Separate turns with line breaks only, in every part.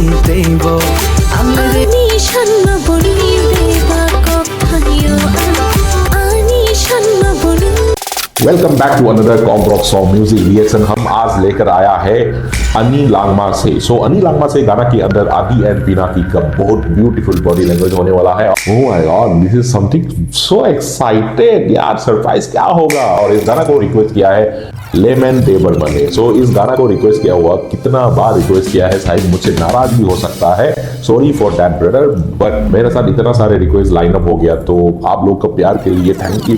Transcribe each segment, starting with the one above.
देब आनी सान्ना बड़ी देबा कथायो आनी सान्ना बड़ी।
वेलकम बैक टू अनदर कॉम रॉक सॉन्ग म्यूजिक रिएक्शन। हम आज लेकर आया है अनी लांगमा से। अनी लांगमा से गाना के अंदर आदि एंड पिनाकी का बहुत ब्यूटीफुल बॉडी लैंग्वेज होने वाला है। Oh my God, this is something so excited यार, सरप्राइज क्या होगा। और इस गाना को रिक्वेस्ट किया है लेमन देबर्मन ने। इस गाना को रिक्वेस्ट किया हुआ, कितना बार रिक्वेस्ट किया है, शायद मुझसे नाराज भी हो सकता है, sorry for that brother, but मेरे साथ इतना सारे रिक्वेस्ट लाइन अप हो गया, तो आप लोग का प्यार के लिए थैंक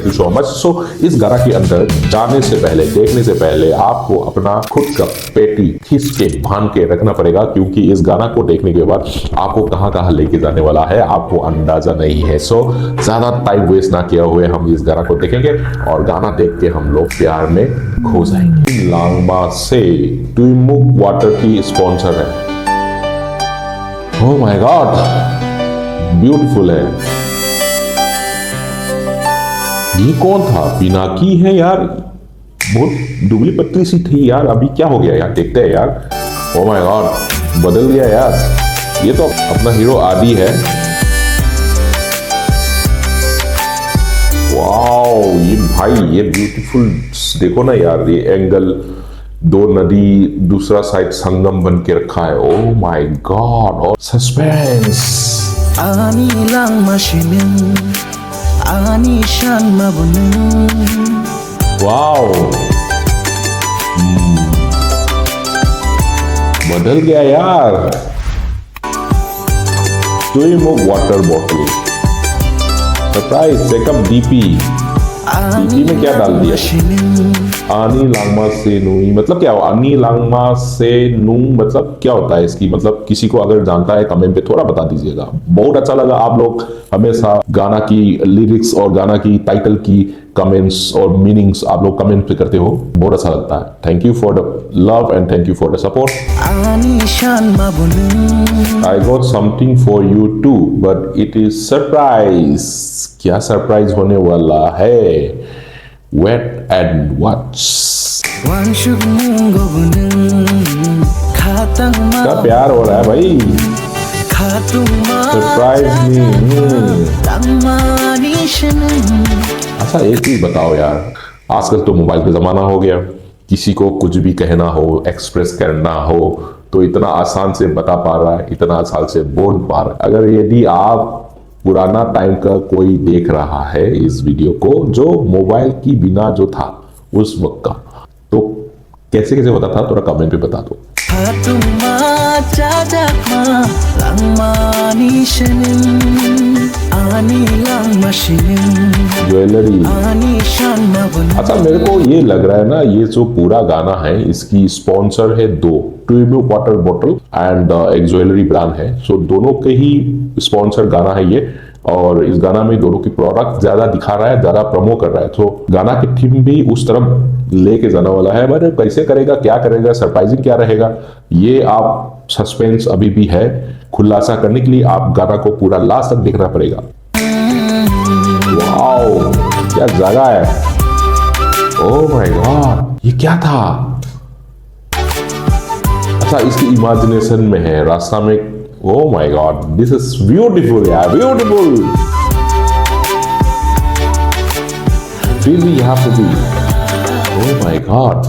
यू सो मच। इस गाना के अंदर जाने से पहले, देखने से पहले आपको अपना खुद का पेटी खींच के बांध के रखना पड़ेगा, क्योंकि इस गाना को देखने के बाद आपको कहां कहां लेके जाने वाला है आपको अंदाजा नहीं है। ज्यादा टाइम वेस्ट ना किया हुए हम इस गाना को देखेंगे और गाना देख के हम लोग प्यार में खो जाएंगे। लांगमा से ट्विमुक वाटर की स्पॉन्सर है। ओह माय गॉड, ब्यूटीफुल है। ये कौन था? पिनाकी है यार, बहुत दुबली पतली सी थी यार, अभी क्या हो गया यार, देखते हैं यार। ओह माय गॉड, बदल गया यार। ये तो अपना हीरो आदि है। वाओ, ये भाई ये ब्यूटीफुल देखो ना यार, ये एंगल, दो नदी दूसरा साइड संगम बन के रखा है। ओह माय गॉड, और सस्पेंस।
आनी लांगमा शिमिन आनी शानमा बुनु।
वाओ, बदल गया यार। ट्विमुक water bottle surprise, checkup DP में क्या डाल दिया? आनी लांगमा से नुई मतलब क्या? आनी लांगमा से नू मतलब क्या होता है इसकी? मतलब किसी को अगर जानता है कमेंट पे थोड़ा बता दीजिएगा। बहुत अच्छा लगा, आप लोग हमेशा गाना की लिरिक्स और गाना की टाइटल की कमेंट्स और मीनिंग्स आप लोग कमेंट पे करते हो, बहुत अच्छा लगता है। Thank you for the love and thank you for the support. I got something for you too but it is surprise. क्या सरप्राइज होने वाला है? Wait and watch. क्या प्यार हो रहा है भाई, सरप्राइज नहीं। अच्छा एक चीज बताओ यार, आजकल तो मोबाइल का जमाना हो गया, किसी को कुछ भी कहना हो, एक्सप्रेस करना हो तो इतना आसान से बता पा रहा है, इतना आसान से बोल पा रहा है। अगर यदि आप पुराना टाइम का कोई देख रहा है इस वीडियो को, जो मोबाइल की बिना जो था उस वक्त का, तो कैसे कैसे होता था, थोड़ा कमेंट पे बता दो। ज्वेलरी। अच्छा मेरे को ये लग रहा है ना, ये जो पूरा गाना है इसकी स्पॉन्सर है दो, ट्विमुक वाटर बॉटल एंड एक ज्वेलरी ब्रांड है। दोनों के ही स्पॉन्सर गाना है ये, और इस गाना में दोनों की प्रोडक्ट ज्यादा दिखा रहा है, ज्यादा प्रमो कर रहा है। गाना की थीम भी उस तरफ लेके जाने वाला है, बट कैसे करेगा, क्या करेगा, सरप्राइजिंग क्या रहेगा, ये आप सस्पेंस अभी भी है। खुलासा करने के लिए आप गाना को पूरा लास्ट तक देखना पड़ेगा। वाओ, क्या जगह है। ओह माय गॉड, ये क्या था? अच्छा इसकी इमेजिनेशन में है, रास्ता में। Oh my God, this is beautiful यार, ब्यूटीफुल। फिर भी यहाँ पे भी, ओह माय गॉड,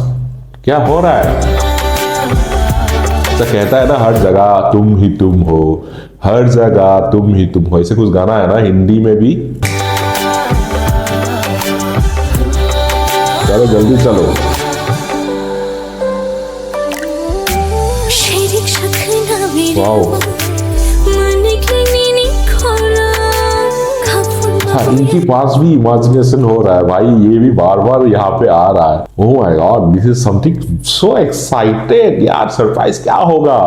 क्या हो रहा है? अच्छा कहता है ना, हर जगह तुम ही तुम हो, हर जगह तुम ही तुम हो, ऐसे कुछ गाना है ना हिंदी में भी। चलो जल्दी चलो। वाओ, इनके पास भी इमेजिनेशन हो रहा है भाई, ये भी बार बार यहाँ पे आ रहा है। Oh my God, this is something so excited यार, सरप्राइज क्या होगा?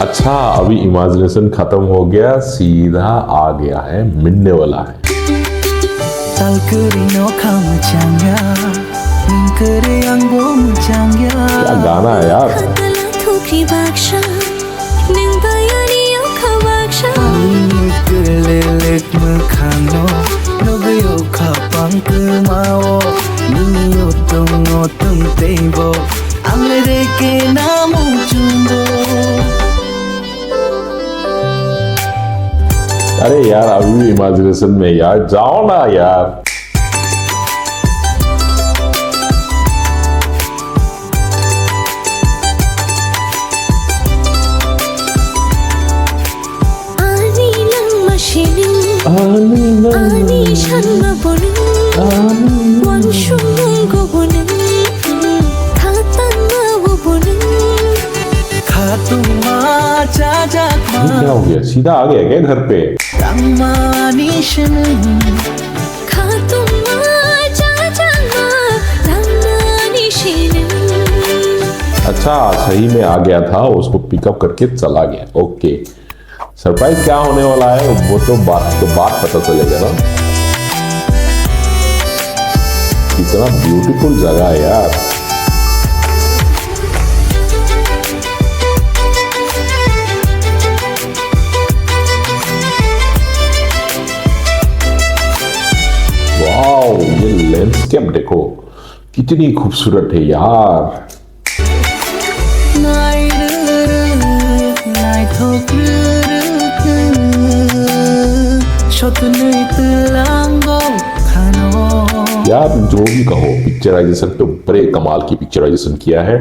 अच्छा अभी इमेजिनेशन खत्म हो गया, सीधा आ गया है, मिलने वाला है। क्या गाना है यार। अरे यार अभी भी इमेजिनेशन में यार, जाओ ना यार।
아니 샷나보는 원숭은 거보는 가딴나워보는 가뚱마
ये
짜작마
क्या हो गया, सीधा आ गया क्या घर पे?
낭만이시는 가뚱마 짜장마 낭만이시는
अच्छा सही में आ गया था, उसको पिकअप करके चला गया। ओके, सरप्राइज क्या होने वाला है वो तो बात पता चलेगा ना। कितना ब्यूटीफुल जगह है यार। वाओ, ये लैंडस्केप देखो कितनी खूबसूरत है यार। यार जो भी कहो, पिक्चराइजेशन तो बड़े कमाल की पिक्चराइजेशन किया है।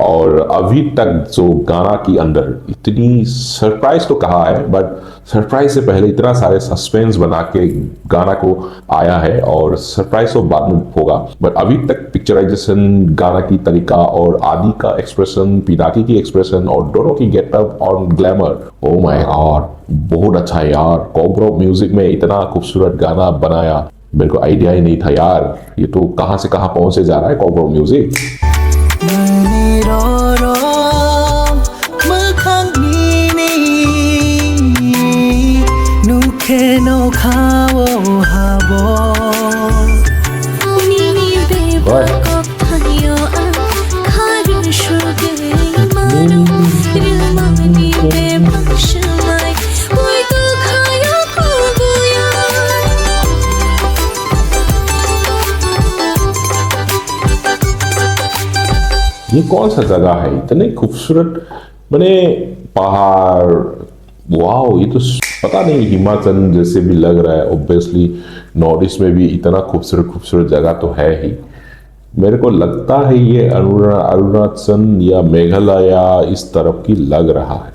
और अभी तक जो गाना की अंदर इतनी सरप्राइज तो कहा है, बट सरप्राइज से पहले इतना सारे सस्पेंस बना के गाना को आया है, और सरप्राइज तो बाद में होगा। बट अभी तक पिक्चराइजेशन, गाना की तरीका और आदि का एक्सप्रेशन, पिनाकी की एक्सप्रेशन और दोनों की गेटअप और ग्लैमर, ओ माय गॉड बहुत अच्छा है यार। कॉम्ब्रो म्यूजिक में इतना खूबसूरत गाना बनाया, मेरे को आइडिया ही नहीं था यार। ये तो कहां से कहां पहुंचे जा रहा है कॉम्ब्रो म्यूजिक। ये कौन सा जगह है, इतने खूबसूरत बने पहाड़। वाओ, ये तो पता नहीं हिमाचल जैसे भी लग रहा है। ऑब्वियसली नॉर्थ ईस्ट में भी इतना खूबसूरत खूबसूरत जगह तो है ही। मेरे को लगता है ये अरुणाचल या मेघालय इस तरफ की लग रहा है।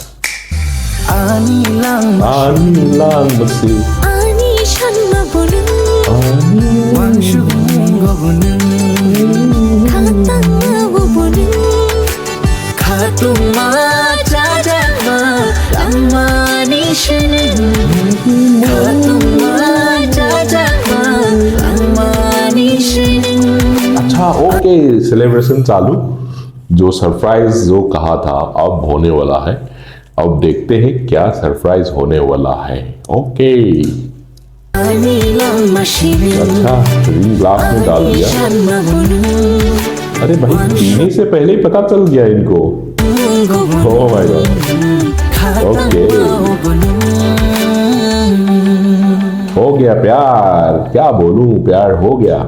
अच्छा ओके, सेलिब्रेशन चालू। जो सरप्राइज जो कहा था अब होने वाला है। अब देखते हैं क्या सरप्राइज होने वाला है। ओके, अच्छा रिंग ग्लास में डाल दिया। अरे भाई पीने से पहले ही पता चल गया इनको। ओह माय गॉड, ओके हो गया प्यार, क्या बोलूं, प्यार हो गया।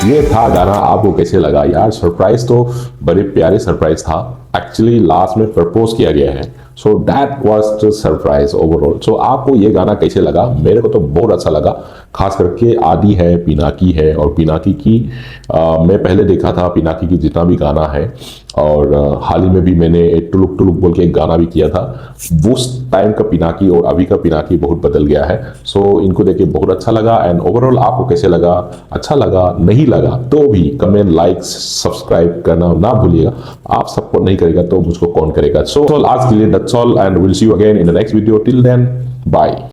ये था गाना, आपको कैसे लगा यार? सरप्राइज तो बड़े प्यारे सरप्राइज था। एक्चुअली लास्ट में प्रपोज किया गया है, so that was the surprise overall. So आपको ये गाना कैसे लगा? मेरे को तो बहुत अच्छा लगा। खास करके आदि है, पिनाकी है, और पिनाकी की मैं पहले देखा था पिनाकी की जितना भी गाना है, और हाल ही में भी मैंने टुलुक टुलुक बोल के एक गाना भी किया था। उस टाइम का पिनाकी और अभी का पिनाकी बहुत बदल गया है। सो इनको देख के बहुत अच्छा लगा। एंड ओवरऑल आपको कैसे लगा? अच्छा लगा, नहीं लगा तो भी कमेंट, लाइक, सब्सक्राइब करना ना भूलिएगा। आप सपोर्ट नहीं करेगा तो मुझको कौन करेगा? सो आज के लिए that's all, and will see you again in the next video. Till then bye.